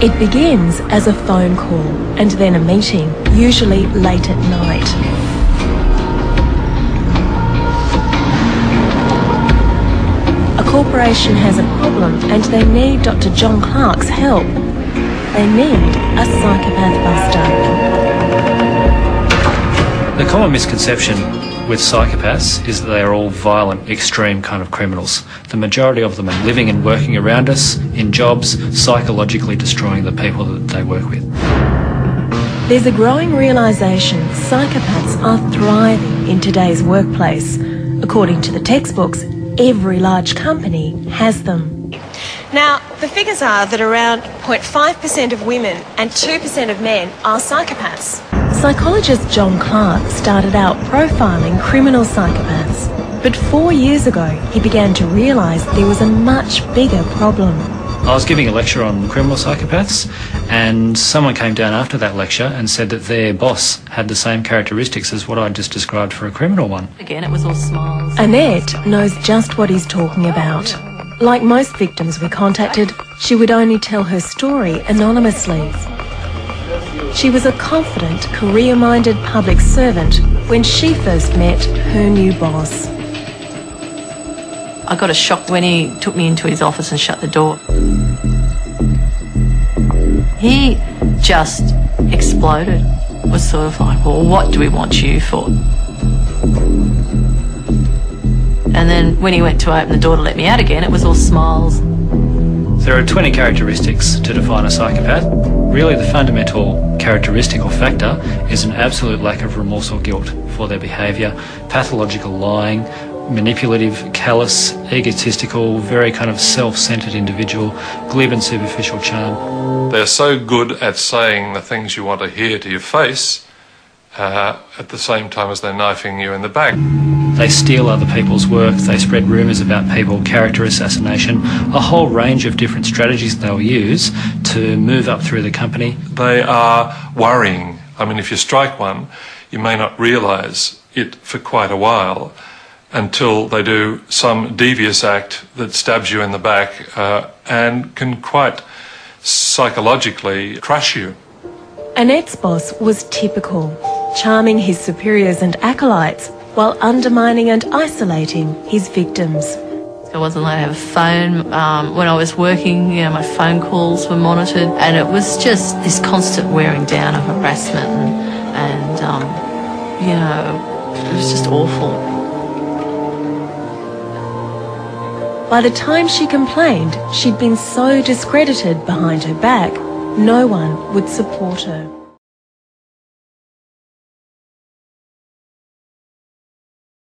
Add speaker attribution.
Speaker 1: It begins as a phone call and then a meeting, usually late at night. A corporation has a problem and they need Dr. John Clark's help. They need a psychopath buster.
Speaker 2: The common misconception with psychopaths is that they are all violent, extreme kind of criminals. The majority of them are living and working around us in jobs, psychologically destroying the people that they work with.
Speaker 1: There's a growing realisation psychopaths are thriving in today's workplace. According to the textbooks, every large company has them.
Speaker 3: Now, the figures are that around 0.5% of women and 2% of men are psychopaths.
Speaker 1: Psychologist John Clark started out profiling criminal psychopaths, but 4 years ago he began to realise there was a much bigger problem.
Speaker 2: I was giving a lecture on criminal psychopaths and someone came down after that lecture and said that their boss had the same characteristics as what I just described for a criminal one.
Speaker 4: Again, it was all smiles.
Speaker 1: Annette knows just what he's talking about. Like most victims we contacted, she would only tell her story anonymously. She was a confident, career-minded public servant when she first met her new boss.
Speaker 4: I got a shock when he took me into his office and shut the door. He just exploded. It was sort of like, well, what do we want you for? And then when he went to open the door to let me out again, it was all smiles.
Speaker 2: There are 20 characteristics to define a psychopath. Really, the fundamental characteristic or factor is an absolute lack of remorse or guilt for their behaviour, pathological lying, manipulative, callous, egotistical, very kind of self-centred individual, glib and superficial charm.
Speaker 5: They're so good at saying the things you want to hear to your face at the same time as they're knifing you in the back.
Speaker 2: They steal other people's work, they spread rumours about people, character assassination, a whole range of different strategies they'll use to move up through the company.
Speaker 5: They are worrying. I mean, if you strike one, you may not realise it for quite a while until they do some devious act that stabs you in the back and can quite psychologically crush you.
Speaker 1: Annette's boss was typical, charming his superiors and acolytes while undermining and isolating his victims.
Speaker 4: I wasn't allowed to have a phone. When I was working, you know, my phone calls were monitored, and it was just this constant wearing down of harassment and you know, it was just awful.
Speaker 1: By the time she complained, she'd been so discredited behind her back, no one would support her.